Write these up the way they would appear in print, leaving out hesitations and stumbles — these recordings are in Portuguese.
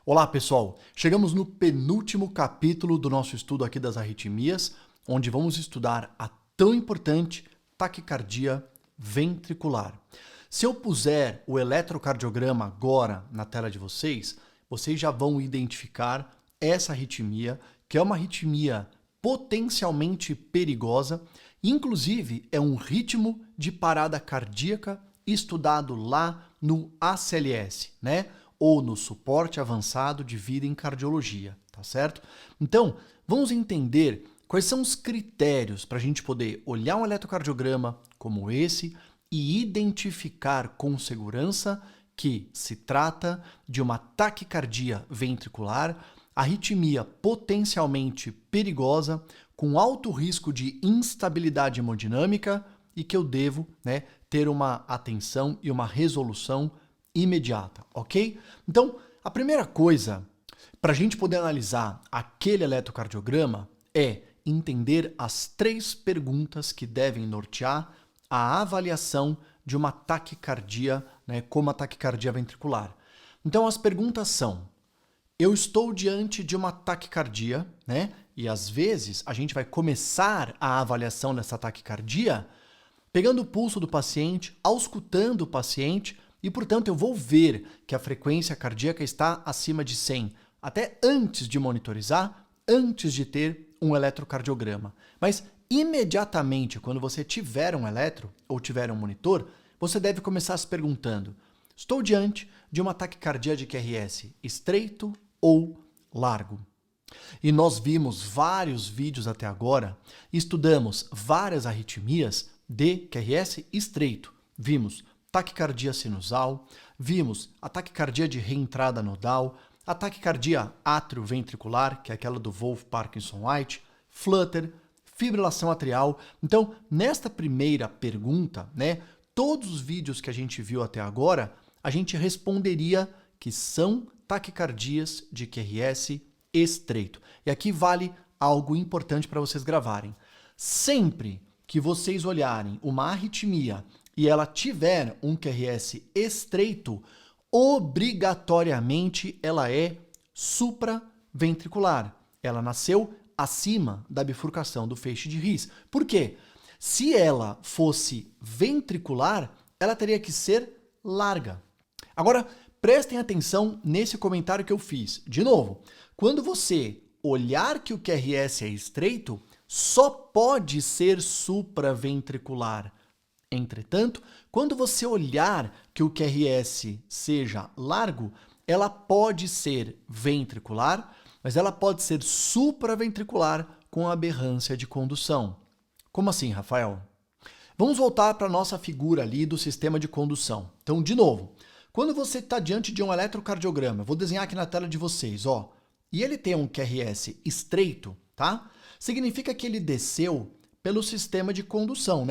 Olá, pessoal! Chegamos no penúltimo capítulo do nosso estudo aqui das arritmias, onde vamos estudar a tão importante taquicardia ventricular. Se eu puser o eletrocardiograma agora na tela de vocês, vocês já vão identificar essa arritmia, que é uma arritmia potencialmente perigosa, inclusive é um ritmo de parada cardíaca estudado lá no ACLS, né? Ou no suporte avançado de vida em cardiologia, tá certo? Então, vamos entender quais são os critérios para a gente poder olhar um eletrocardiograma como esse e identificar com segurança que se trata de uma taquicardia ventricular, arritmia potencialmente perigosa, com alto risco de instabilidade hemodinâmica e que eu devo, ter uma atenção e uma resolução imediata, ok? Então, a primeira coisa para a gente poder analisar aquele eletrocardiograma é entender as 3 perguntas que devem nortear a avaliação de uma taquicardia, como a taquicardia ventricular. Então, as perguntas são: eu estou diante de uma taquicardia, e às vezes a gente vai começar a avaliação dessa taquicardia pegando o pulso do paciente, auscultando o paciente, e, portanto, eu vou ver que a frequência cardíaca está acima de 100, até antes de monitorizar, antes de ter um eletrocardiograma. Mas, imediatamente, quando você tiver um eletro ou tiver um monitor, você deve começar se perguntando: estou diante de uma taquicardia de QRS estreito ou largo? E nós vimos vários vídeos até agora, estudamos várias arritmias de QRS estreito. Vimos taquicardia sinusal, vimos a taquicardia de reentrada nodal, a taquicardia atrioventricular, que é aquela do Wolff-Parkinson-White, flutter, fibrilação atrial. Então, nesta primeira pergunta, todos os vídeos que a gente viu até agora, a gente responderia que são taquicardias de QRS estreito. E aqui vale algo importante para vocês gravarem. Sempre que vocês olharem uma arritmia e ela tiver um QRS estreito, obrigatoriamente ela é supraventricular. Ela nasceu acima da bifurcação do feixe de His. Por quê? Se ela fosse ventricular, ela teria que ser larga. Agora, prestem atenção nesse comentário que eu fiz. De novo, quando você olhar que o QRS é estreito, só pode ser supraventricular. Entretanto, quando você olhar que o QRS seja largo, ela pode ser ventricular, mas ela pode ser supraventricular com aberrância de condução. Como assim, Rafael? Vamos voltar para a nossa figura ali do sistema de condução. Então, de novo, quando você está diante de um eletrocardiograma, eu vou desenhar aqui na tela de vocês, e ele tem um QRS estreito, tá? Significa que ele desceu pelo sistema de condução,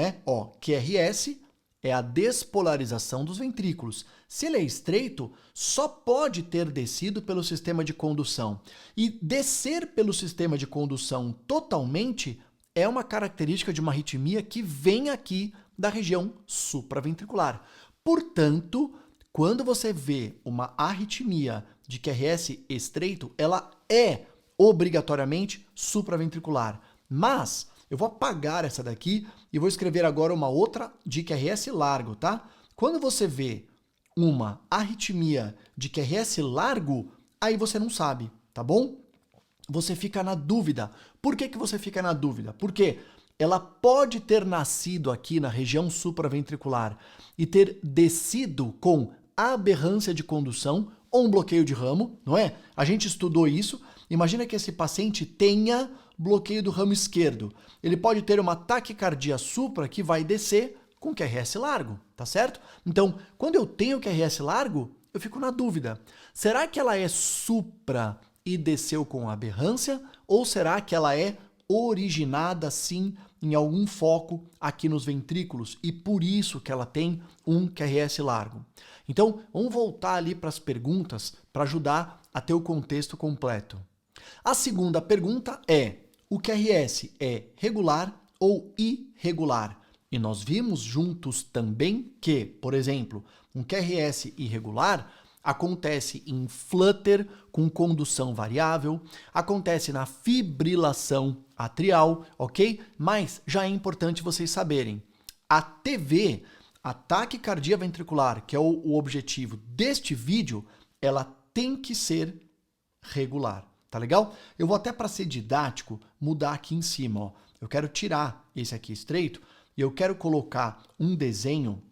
QRS é a despolarização dos ventrículos. Se ele é estreito, só pode ter descido pelo sistema de condução. E descer pelo sistema de condução totalmente é uma característica de uma arritmia que vem aqui da região supraventricular. Portanto, quando você vê uma arritmia de QRS estreito, ela é obrigatoriamente supraventricular. Mas eu vou apagar essa daqui e vou escrever agora uma outra de QRS largo, tá? Quando você vê uma arritmia de QRS largo, aí você não sabe, tá bom? Você fica na dúvida. Por que você fica na dúvida? Porque ela pode ter nascido aqui na região supraventricular e ter descido com aberrância de condução ou um bloqueio de ramo, não é? A gente estudou isso. Imagina que esse paciente tenha bloqueio do ramo esquerdo. Ele pode ter uma taquicardia supra que vai descer com QRS largo, tá certo? Então, quando eu tenho QRS largo, eu fico na dúvida. Será que ela é supra e desceu com aberrância? Ou será que ela é originada, sim, em algum foco aqui nos ventrículos e por isso que ela tem um QRS largo? Então, vamos voltar ali para as perguntas para ajudar a ter o contexto completo. A segunda pergunta é: o QRS é regular ou irregular? E nós vimos juntos também que, por exemplo, um QRS irregular, acontece em flutter com condução variável, acontece na fibrilação atrial, ok? Mas já é importante vocês saberem, a TV, a taquicardia ventricular, que é o objetivo deste vídeo, ela tem que ser regular, tá legal? Eu vou até, para ser didático, mudar aqui em cima, ó. Eu quero tirar esse aqui estreito e eu quero colocar um desenho,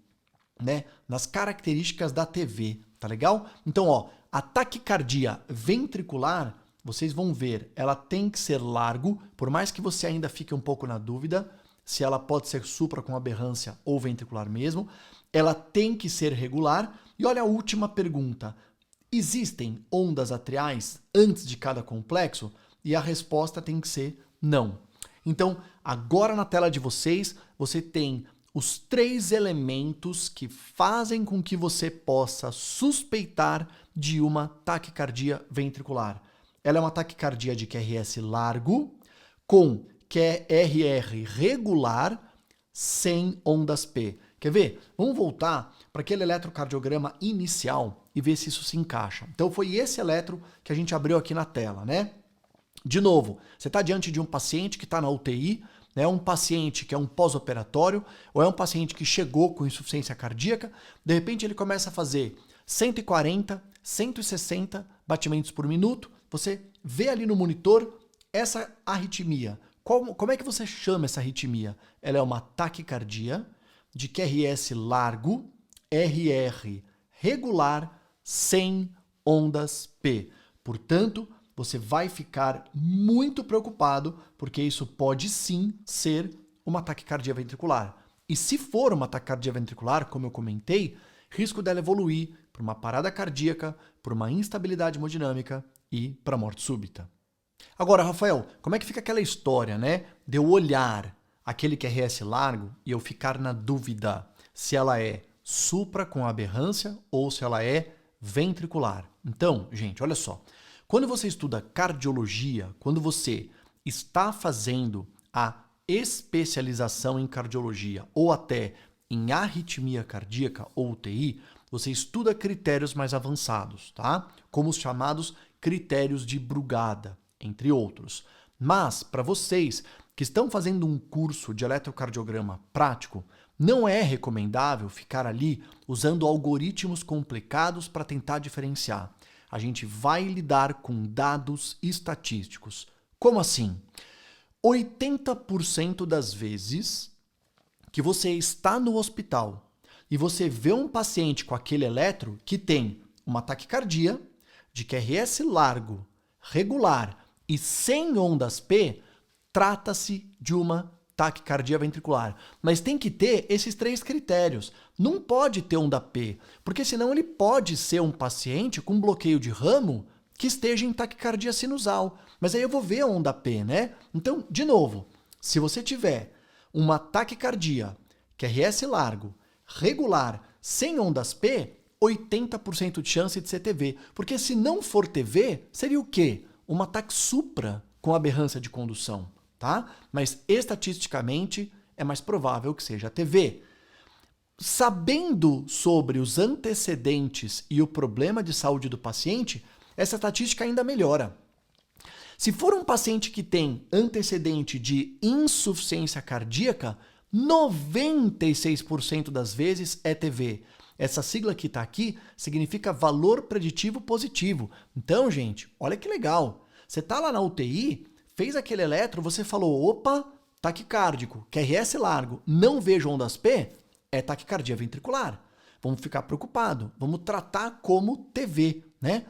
né, nas características da TV, tá legal? Então, ó, a taquicardia ventricular, vocês vão ver, ela tem que ser largo, por mais que você ainda fique um pouco na dúvida se ela pode ser supra com aberrância ou ventricular mesmo, ela tem que ser regular. E olha a última pergunta, existem ondas atriais antes de cada complexo? E a resposta tem que ser não. Então, agora na tela de vocês, você tem os 3 elementos que fazem com que você possa suspeitar de uma taquicardia ventricular. Ela é uma taquicardia de QRS largo, com QRR regular, sem ondas P. Quer ver? Vamos voltar para aquele eletrocardiograma inicial e ver se isso se encaixa. Então foi esse eletro que a gente abriu aqui na tela, né? De novo, você está diante de um paciente que está na UTI, né, um paciente que é um pós-operatório, ou é um paciente que chegou com insuficiência cardíaca, de repente ele começa a fazer 140, 160 batimentos por minuto, você vê ali no monitor essa arritmia. Como é que você chama essa arritmia? Ela é uma taquicardia de QRS largo, RR regular, sem ondas P. Portanto, você vai ficar muito preocupado, porque isso pode sim ser uma taquicardia ventricular. E se for uma taquicardia ventricular, como eu comentei, risco dela evoluir para uma parada cardíaca, para uma instabilidade hemodinâmica e para morte súbita. Agora, Rafael, como é que fica aquela história, né, de eu olhar aquele QRS largo e eu ficar na dúvida se ela é supra com aberrância ou se ela é ventricular? Então, gente, olha só. Quando você estuda cardiologia, quando você está fazendo a especialização em cardiologia ou até em arritmia cardíaca ou UTI, você estuda critérios mais avançados, tá? Como os chamados critérios de Brugada, entre outros. Mas, para vocês que estão fazendo um curso de eletrocardiograma prático, não é recomendável ficar ali usando algoritmos complicados para tentar diferenciar. A gente vai lidar com dados estatísticos. Como assim? 80% das vezes que você está no hospital e você vê um paciente com aquele eletro que tem uma taquicardia de QRS largo, regular e sem ondas P, trata-se de uma taquicardia ventricular. Mas tem que ter esses 3 critérios. Não pode ter onda P, porque senão ele pode ser um paciente com bloqueio de ramo que esteja em taquicardia sinusal. Mas aí eu vou ver a onda P, né? Então, de novo, se você tiver uma taquicardia, QRS largo, regular, sem ondas P, 80% de chance de ser TV. Porque se não for TV, seria o quê? Uma TAC supra com aberrância de condução, tá? Mas estatisticamente é mais provável que seja TV. Sabendo sobre os antecedentes e o problema de saúde do paciente, essa estatística ainda melhora. Se for um paciente que tem antecedente de insuficiência cardíaca, 96% das vezes é TV. Essa sigla que está aqui significa valor preditivo positivo. Então, gente, olha que legal. Você está lá na UTI, fez aquele eletro, você falou, opa, taquicárdico, QRS largo, não vejo ondas P, é taquicardia ventricular. Vamos ficar preocupados, vamos tratar como TV, né?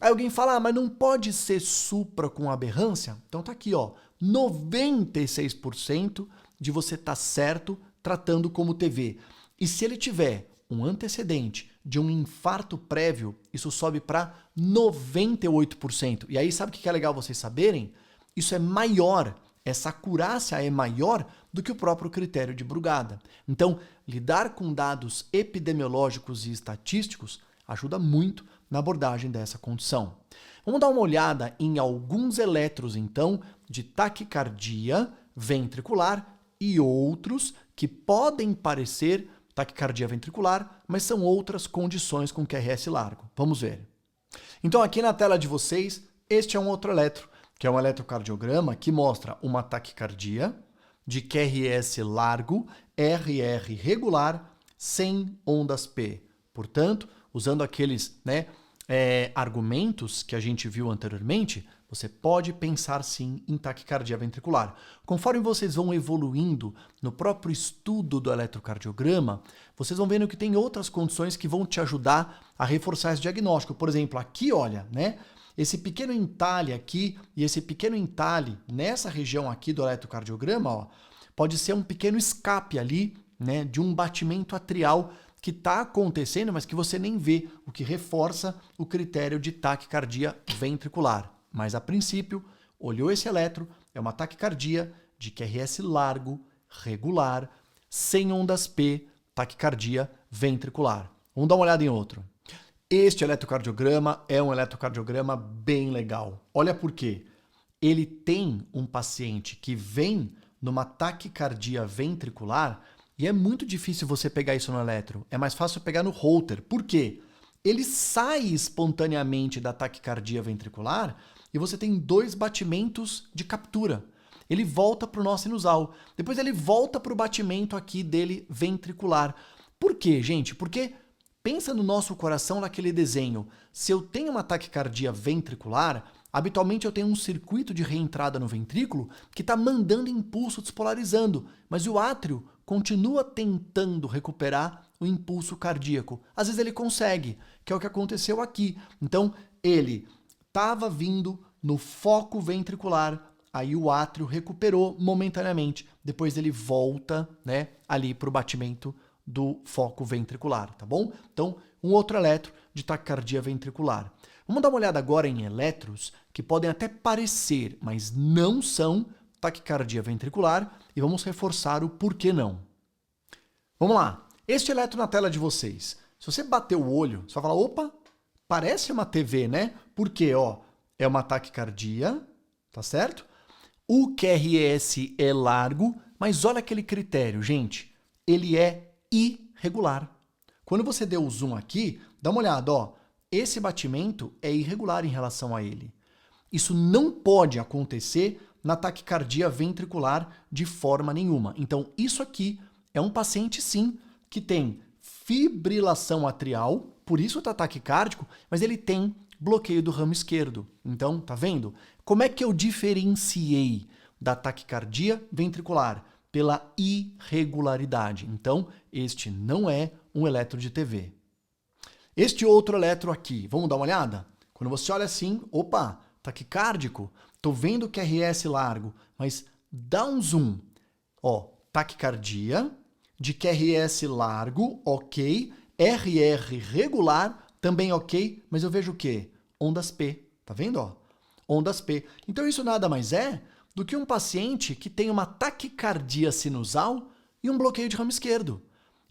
Aí alguém fala, mas não pode ser supra com aberrância? Então tá aqui, ó, 96% de você estar certo tratando como TV. E se ele tiver um antecedente de um infarto prévio, isso sobe para 98%. E aí sabe o que é legal vocês saberem? Isso é maior, essa acurácia é maior do que o próprio critério de Brugada. Então, lidar com dados epidemiológicos e estatísticos ajuda muito na abordagem dessa condição. Vamos dar uma olhada em alguns eletros, então, de taquicardia ventricular e outros que podem parecer taquicardia ventricular, mas são outras condições com QRS largo. Vamos ver. Então aqui na tela de vocês, este é um outro eletro, que é um eletrocardiograma que mostra uma taquicardia de QRS largo, RR regular, sem ondas P. Portanto, usando aqueles argumentos que a gente viu anteriormente, você pode pensar sim em taquicardia ventricular. Conforme vocês vão evoluindo no próprio estudo do eletrocardiograma, vocês vão vendo que tem outras condições que vão te ajudar a reforçar esse diagnóstico. Por exemplo, aqui, olha, esse pequeno entalhe aqui e esse pequeno entalhe nessa região aqui do eletrocardiograma, ó, pode ser um pequeno escape ali, de um batimento atrial que está acontecendo, mas que você nem vê, o que reforça o critério de taquicardia ventricular. Mas a princípio, olhou esse eletro, é uma taquicardia de QRS largo, regular, sem ondas P, taquicardia ventricular. Vamos dar uma olhada em outro. Este eletrocardiograma é um eletrocardiograma bem legal. Olha por quê. Ele tem um paciente que vem numa taquicardia ventricular e é muito difícil você pegar isso no eletro. É mais fácil pegar no Holter. Por quê? Ele sai espontaneamente da taquicardia ventricular e você tem 2 batimentos de captura. Ele volta para o nó sinusal. Depois ele volta para o batimento aqui dele ventricular. Por quê, gente? Porque pensa no nosso coração naquele desenho. Se eu tenho uma taquicardia ventricular, habitualmente eu tenho um circuito de reentrada no ventrículo que está mandando impulso despolarizando, mas o átrio continua tentando recuperar o impulso cardíaco. Às vezes ele consegue, que é o que aconteceu aqui. Então, ele estava vindo no foco ventricular, aí o átrio recuperou momentaneamente. Depois ele volta, ali para o batimento do foco ventricular, tá bom? Então, um outro eletro de taquicardia ventricular. Vamos dar uma olhada agora em eletros que podem até parecer, mas não são taquicardia ventricular, e vamos reforçar o porquê não. Vamos lá. Este eletro na tela de vocês. Se você bater o olho, você vai falar, opa, parece uma TV, né? Porque, ó, é uma taquicardia, tá certo? O QRS é largo, mas olha aquele critério, gente. Ele é irregular. Quando você deu o zoom aqui, dá uma olhada, ó. Esse batimento é irregular em relação a ele. Isso não pode acontecer na taquicardia ventricular de forma nenhuma. Então, isso aqui é um paciente, sim, que tem fibrilação atrial, por isso está taquicárdico, mas ele tem bloqueio do ramo esquerdo. Então, tá vendo? Como é que eu diferenciei da taquicardia ventricular? Pela irregularidade. Então, este não é um eletro de TV. Este outro eletro aqui, vamos dar uma olhada? Quando você olha assim, opa, taquicárdico, tô vendo que QRS largo, mas dá um zoom. Ó, taquicardia, de QRS largo, ok, RR regular, também ok, mas eu vejo o quê? Ondas P, tá vendo? Ó? Ondas P. Então isso nada mais é do que um paciente que tem uma taquicardia sinusal e um bloqueio de ramo esquerdo.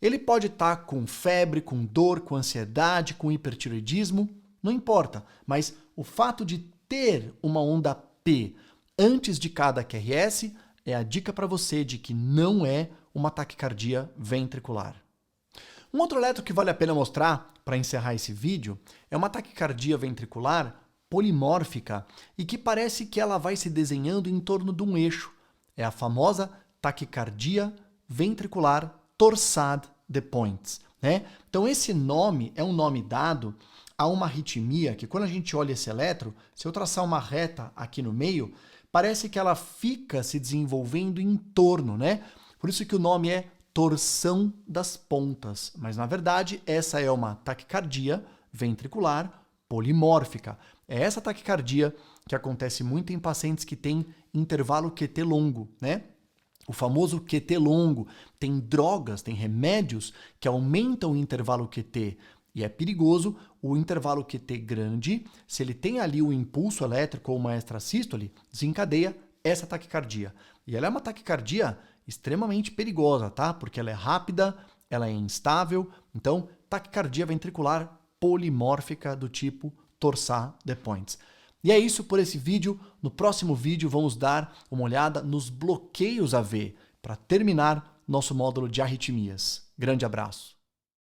Ele pode estar com febre, com dor, com ansiedade, com hipertiroidismo, não importa, mas o fato de ter uma onda P antes de cada QRS é a dica para você de que não é uma taquicardia ventricular. Um outro eletro que vale a pena mostrar para encerrar esse vídeo é uma taquicardia ventricular polimórfica e que parece que ela vai se desenhando em torno de um eixo. É a famosa taquicardia ventricular torsade de Points, Então esse nome é um nome dado a uma arritmia que quando a gente olha esse eletro, se eu traçar uma reta aqui no meio, parece que ela fica se desenvolvendo em torno, Por isso que o nome é torção das pontas, mas na verdade essa é uma taquicardia ventricular polimórfica. É essa taquicardia que acontece muito em pacientes que têm intervalo QT longo, O famoso QT longo. Tem drogas, tem remédios que aumentam o intervalo QT e é perigoso o intervalo QT grande, se ele tem ali o impulso elétrico ou uma extrasístole, desencadeia essa taquicardia. E ela é uma taquicardia extremamente perigosa, tá? Porque ela é rápida, ela é instável, então taquicardia ventricular polimórfica do tipo torsade de Points. E é isso por esse vídeo. No próximo vídeo vamos dar uma olhada nos bloqueios AV para terminar nosso módulo de arritmias. Grande abraço.